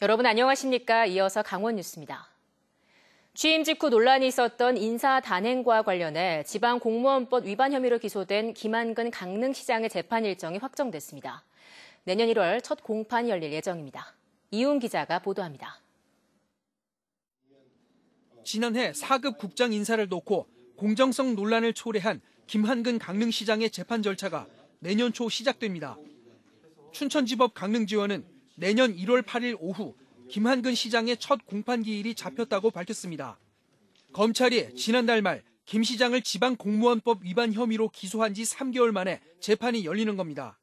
여러분 안녕하십니까? 이어서 강원 뉴스입니다. 취임 직후 논란이 있었던 인사 단행과 관련해 지방공무원법 위반 혐의로 기소된 김한근 강릉시장의 재판 일정이 확정됐습니다. 내년 1월 첫 공판이 열릴 예정입니다. 이훈 기자가 보도합니다. 지난해 4급 국장 인사를 놓고 공정성 논란을 초래한 김한근 강릉시장의 재판 절차가 내년 초 시작됩니다. 춘천지법 강릉지원은 내년 1월 8일 오후 김한근 시장의 첫 공판 기일이 잡혔다고 밝혔습니다. 검찰이 지난달 말 김 시장을 지방공무원법 위반 혐의로 기소한 지 3개월 만에 재판이 열리는 겁니다.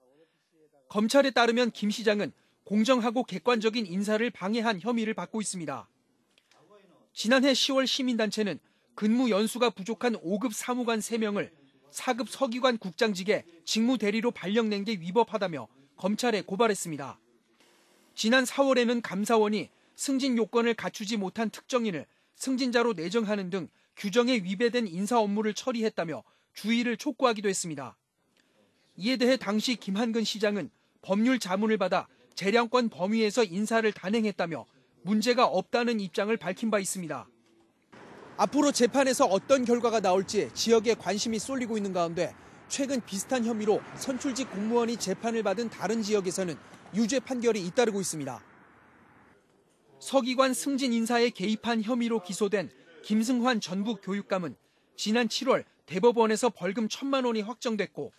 검찰에 따르면 김 시장은 공정하고 객관적인 인사를 방해한 혐의를 받고 있습니다. 지난해 10월 시민단체는 근무 연수가 부족한 5급 사무관 3명을 4급 서기관 국장직에 직무 대리로 발령낸 게 위법하다며 검찰에 고발했습니다. 지난 4월에는 감사원이 승진 요건을 갖추지 못한 특정인을 승진자로 내정하는 등 규정에 위배된 인사 업무를 처리했다며 주의를 촉구하기도 했습니다. 이에 대해 당시 김한근 시장은 법률 자문을 받아 재량권 범위에서 인사를 단행했다며 문제가 없다는 입장을 밝힌 바 있습니다. 앞으로 재판에서 어떤 결과가 나올지 지역에 관심이 쏠리고 있는 가운데 최근 비슷한 혐의로 선출직 공무원이 재판을 받은 다른 지역에서는 유죄 판결이 잇따르고 있습니다. 서기관 승진 인사에 개입한 혐의로 기소된 김승환 전북교육감은 지난 7월 대법원에서 벌금 1,000만 원이 확정됐고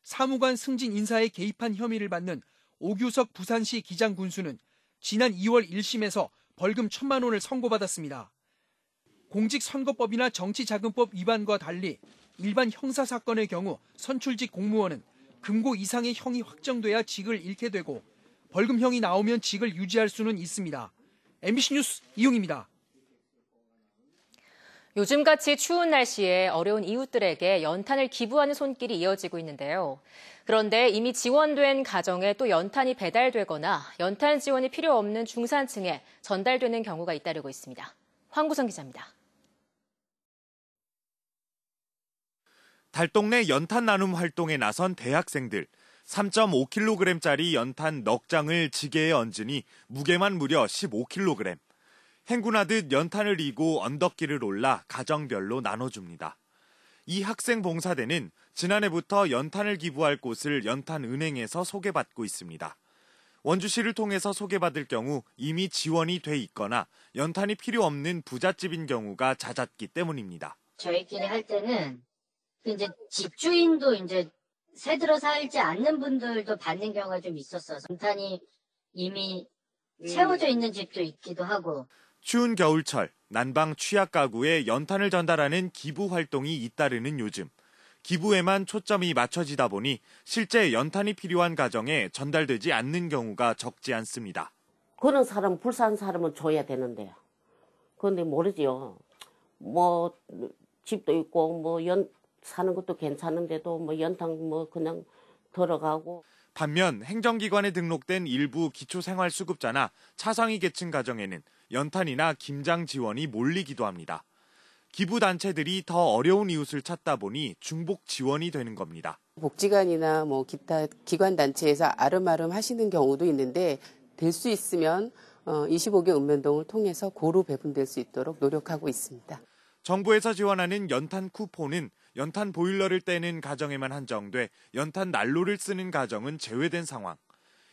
사무관 승진 인사에 개입한 혐의를 받는 오규석 부산시 기장군수는 지난 2월 1심에서 벌금 1,000만 원을 선고받았습니다. 공직선거법이나 정치자금법 위반과 달리 일반 형사사건의 경우 선출직 공무원은 금고 이상의 형이 확정돼야 직을 잃게 되고 벌금형이 나오면 직을 유지할 수는 있습니다. MBC 뉴스 이용입니다. 요즘같이 추운 날씨에 어려운 이웃들에게 연탄을 기부하는 손길이 이어지고 있는데요. 그런데 이미 지원된 가정에 또 연탄이 배달되거나 연탄 지원이 필요 없는 중산층에 전달되는 경우가 잇따르고 있습니다. 황구성 기자입니다. 달동네 연탄 나눔 활동에 나선 대학생들. 3.5kg짜리 연탄 넉 장을 지게에 얹으니 무게만 무려 15kg. 행군하듯 연탄을 이고 언덕길을 올라 가정별로 나눠줍니다. 이 학생 봉사대는 지난해부터 연탄을 기부할 곳을 연탄은행에서 소개받고 있습니다. 원주시를 통해서 소개받을 경우 이미 지원이 돼 있거나 연탄이 필요 없는 부잣집인 경우가 잦았기 때문입니다. 저희끼리 할 때는 이제 집주인도 이제 새 들어 살지 않는 분들도 받는 경우가 좀 있었어서 연탄이 이미 채워져 있는 집도 있기도 하고. 추운 겨울철 난방 취약 가구에 연탄을 전달하는 기부 활동이 잇따르는 요즘. 기부에만 초점이 맞춰지다 보니 실제 연탄이 필요한 가정에 전달되지 않는 경우가 적지 않습니다. 그런 사람, 불쌍한 사람은 줘야 되는데요. 그런데 모르지요. 뭐 집도 있고 사는 것도 괜찮은데도 연탄 그냥 들어가고. 반면 행정기관에 등록된 일부 기초생활수급자나 차상위 계층 가정에는 연탄이나 김장 지원이 몰리기도 합니다. 기부단체들이 더 어려운 이웃을 찾다 보니 중복 지원이 되는 겁니다. 복지관이나 기타 기관단체에서 아름아름 하시는 경우도 있는데 될 수 있으면 25개 읍면동을 통해서 고루 배분될 수 있도록 노력하고 있습니다. 정부에서 지원하는 연탄 쿠폰은 연탄 보일러를 떼는 가정에만 한정돼 연탄 난로를 쓰는 가정은 제외된 상황.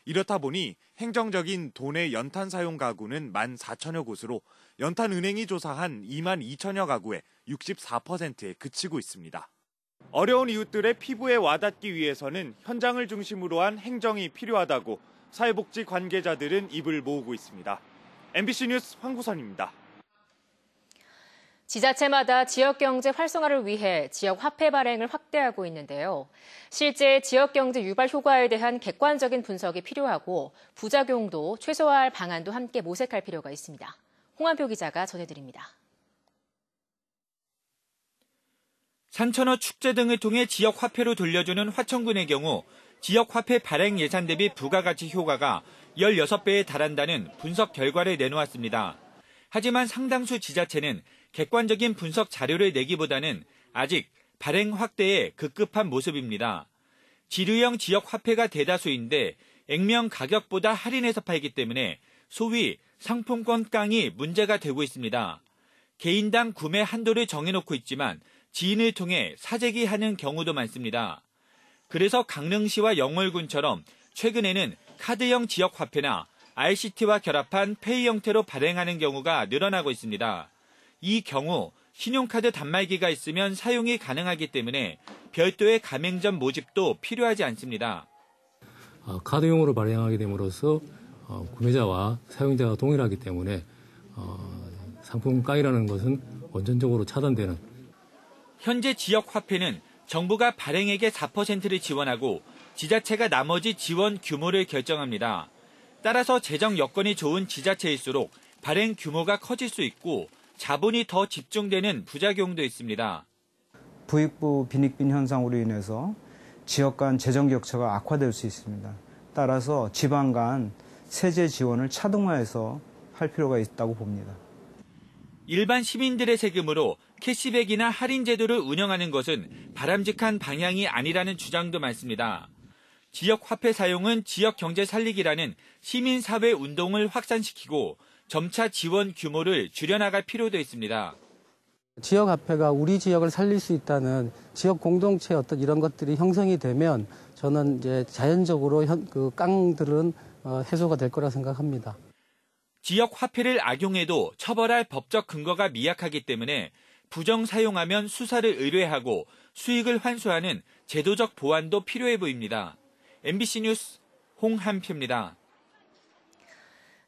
이렇다 보니 행정적인 도내 연탄 사용 가구는 14,000여 곳으로 연탄은행이 조사한 22,000여 가구의 64%에 그치고 있습니다. 어려운 이웃들의 피부에 와닿기 위해서는 현장을 중심으로 한 행정이 필요하다고 사회복지 관계자들은 입을 모으고 있습니다. MBC 뉴스 황구선입니다. 지자체마다 지역경제 활성화를 위해 지역 화폐 발행을 확대하고 있는데요. 실제 지역경제 유발 효과에 대한 객관적인 분석이 필요하고 부작용도 최소화할 방안도 함께 모색할 필요가 있습니다. 홍한표 기자가 전해드립니다. 산천어 축제 등을 통해 지역 화폐로 돌려주는 화천군의 경우 지역 화폐 발행 예산 대비 부가가치 효과가 16배에 달한다는 분석 결과를 내놓았습니다. 하지만 상당수 지자체는 객관적인 분석 자료를 내기보다는 아직 발행 확대에 급급한 모습입니다. 지류형 지역 화폐가 대다수인데 액면 가격보다 할인해서 팔기 때문에 소위 상품권 깡이 문제가 되고 있습니다. 개인당 구매 한도를 정해놓고 있지만 지인을 통해 사재기하는 경우도 많습니다. 그래서 강릉시와 영월군처럼 최근에는 카드형 지역화폐나 RCT와 결합한 페이 형태로 발행하는 경우가 늘어나고 있습니다. 이 경우 신용카드 단말기가 있으면 사용이 가능하기 때문에 별도의 가맹점 모집도 필요하지 않습니다. 카드용으로 발행하게 됨으로써 구매자와 사용자가 동일하기 때문에 상품 깡이라는 것은 원천적으로 차단되는. 현재 지역화폐는 정부가 발행액의 4%를 지원하고 지자체가 나머지 지원 규모를 결정합니다. 따라서 재정 여건이 좋은 지자체일수록 발행 규모가 커질 수 있고 자본이 더 집중되는 부작용도 있습니다. 부익부 빈익빈 현상으로 인해서 지역 간 재정 격차가 악화될 수 있습니다. 따라서 지방 간 세제 지원을 차등화해서 할 필요가 있다고 봅니다. 일반 시민들의 세금으로 캐시백이나 할인 제도를 운영하는 것은 바람직한 방향이 아니라는 주장도 많습니다. 지역 화폐 사용은 지역 경제 살리기라는 시민사회 운동을 확산시키고 점차 지원 규모를 줄여나갈 필요도 있습니다. 지역 화폐가 우리 지역을 살릴 수 있다는 지역 공동체 어떤 이런 것들이 형성이 되면 저는 이제 자연적으로 그 깡들은 해소가 될 거라 생각합니다. 지역 화폐를 악용해도 처벌할 법적 근거가 미약하기 때문에 부정 사용하면 수사를 의뢰하고 수익을 환수하는 제도적 보완도 필요해 보입니다. MBC 뉴스 홍한표입니다.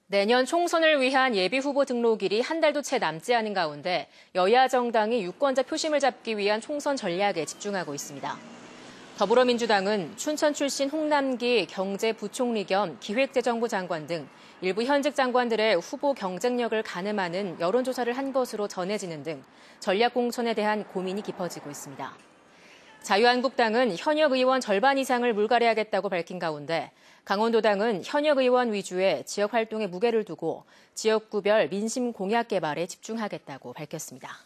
내년 총선을 위한 예비후보 등록일이 한 달도 채 남지 않은 가운데 여야 정당이 유권자 표심을 잡기 위한 총선 전략에 집중하고 있습니다. 더불어민주당은 춘천 출신 홍남기 경제부총리 겸 기획재정부 장관 등 일부 현직 장관들의 후보 경쟁력을 가늠하는 여론조사를 한 것으로 전해지는 등 전략 공천에 대한 고민이 깊어지고 있습니다. 자유한국당은 현역 의원 절반 이상을 물갈이하겠다고 밝힌 가운데 강원도당은 현역 의원 위주의 지역 활동에 무게를 두고 지역구별 민심 공약 개발에 집중하겠다고 밝혔습니다.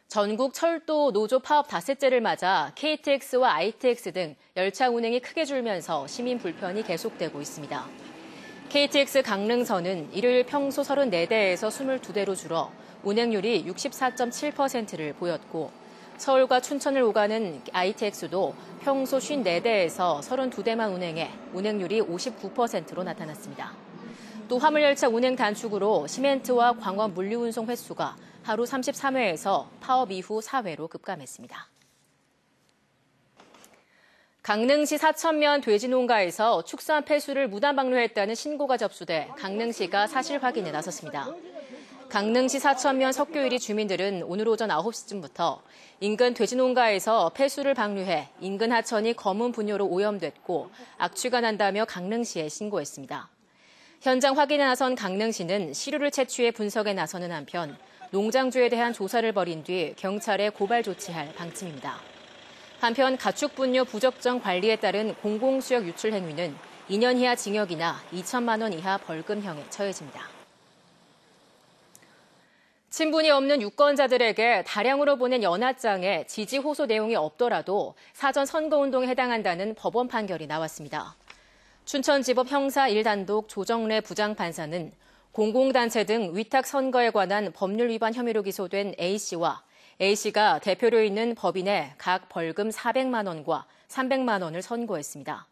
전국 철도 노조 파업 닷새째를 맞아 KTX와 ITX 등 열차 운행이 크게 줄면서 시민 불편이 계속되고 있습니다. KTX 강릉선은 일요일 평소 34대에서 22대로 줄어 운행률이 64.7%를 보였고 서울과 춘천을 오가는 ITX도 평소 54대에서 32대만 운행해 운행률이 59%로 나타났습니다. 또 화물열차 운행 단축으로 시멘트와 광원 물류운송 횟수가 하루 33회에서 파업 이후 4회로 급감했습니다. 강릉시 사천면 돼지 농가에서 축산 폐수를 무단 방류했다는 신고가 접수돼 강릉시가 사실 확인에 나섰습니다. 강릉시 사천면 석교일이 주민들은 오늘 오전 9시쯤부터 인근 돼지 농가에서 폐수를 방류해 인근 하천이 검은 분뇨로 오염됐고 악취가 난다며 강릉시에 신고했습니다. 현장 확인에 나선 강릉시는 시료를 채취해 분석에 나서는 한편 농장주에 대한 조사를 벌인 뒤 경찰에 고발 조치할 방침입니다. 한편 가축 분뇨 부적정 관리에 따른 공공수역 유출 행위는 2년 이하 징역이나 2천만 원 이하 벌금형에 처해집니다. 친분이 없는 유권자들에게 다량으로 보낸 연하장에 지지 호소 내용이 없더라도 사전 선거운동에 해당한다는 법원 판결이 나왔습니다. 춘천지법 형사 1단독 조정래 부장판사는 공공단체 등 위탁 선거에 관한 법률 위반 혐의로 기소된 A씨와 A씨가 대표로 있는 법인에 각 벌금 400만 원과 300만 원을 선고했습니다.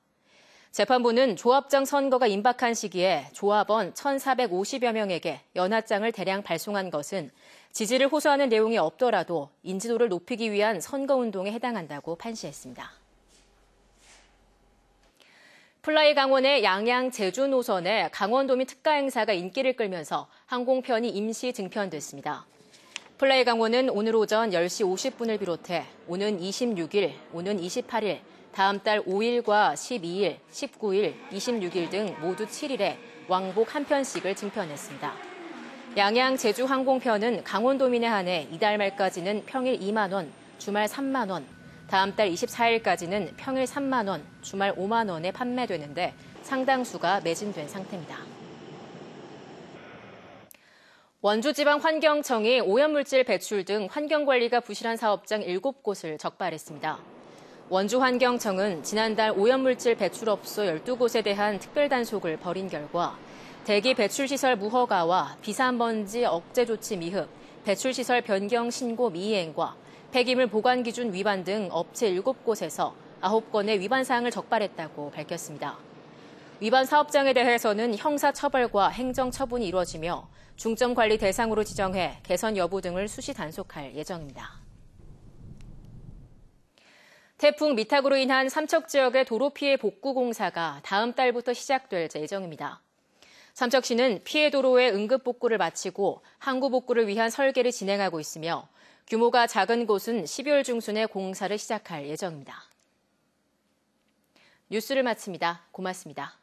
재판부는 조합장 선거가 임박한 시기에 조합원 1,450여 명에게 연하장을 대량 발송한 것은 지지를 호소하는 내용이 없더라도 인지도를 높이기 위한 선거운동에 해당한다고 판시했습니다. 플라이 강원의 양양 제주 노선에 강원도민 특가 행사가 인기를 끌면서 항공편이 임시 증편됐습니다. 플라이 강원은 오늘 오전 10시 50분을 비롯해 오는 26일, 오는 28일, 다음 달 5일과 12일, 19일, 26일 등 모두 7일에 왕복 한 편씩을 증편했습니다. 양양 제주 항공편은 강원도민에 한해 이달 말까지는 평일 2만 원, 주말 3만 원, 다음 달 24일까지는 평일 3만 원, 주말 5만 원에 판매되는데 상당수가 매진된 상태입니다. 원주지방환경청이 오염물질 배출 등 환경관리가 부실한 사업장 7곳을 적발했습니다. 원주환경청은 지난달 오염물질 배출업소 12곳에 대한 특별단속을 벌인 결과 대기 배출시설 무허가와 비산먼지 억제 조치 미흡, 배출시설 변경 신고 미이행과 폐기물 보관 기준 위반 등 업체 7곳에서 9건의 위반 사항을 적발했다고 밝혔습니다. 위반 사업장에 대해서는 형사처벌과 행정처분이 이루어지며 중점관리 대상으로 지정해 개선 여부 등을 수시 단속할 예정입니다. 태풍 미탁으로 인한 삼척 지역의 도로 피해 복구 공사가 다음 달부터 시작될 예정입니다. 삼척시는 피해 도로의 응급 복구를 마치고 항구 복구를 위한 설계를 진행하고 있으며 규모가 작은 곳은 12월 중순에 공사를 시작할 예정입니다. 뉴스를 마칩니다. 고맙습니다.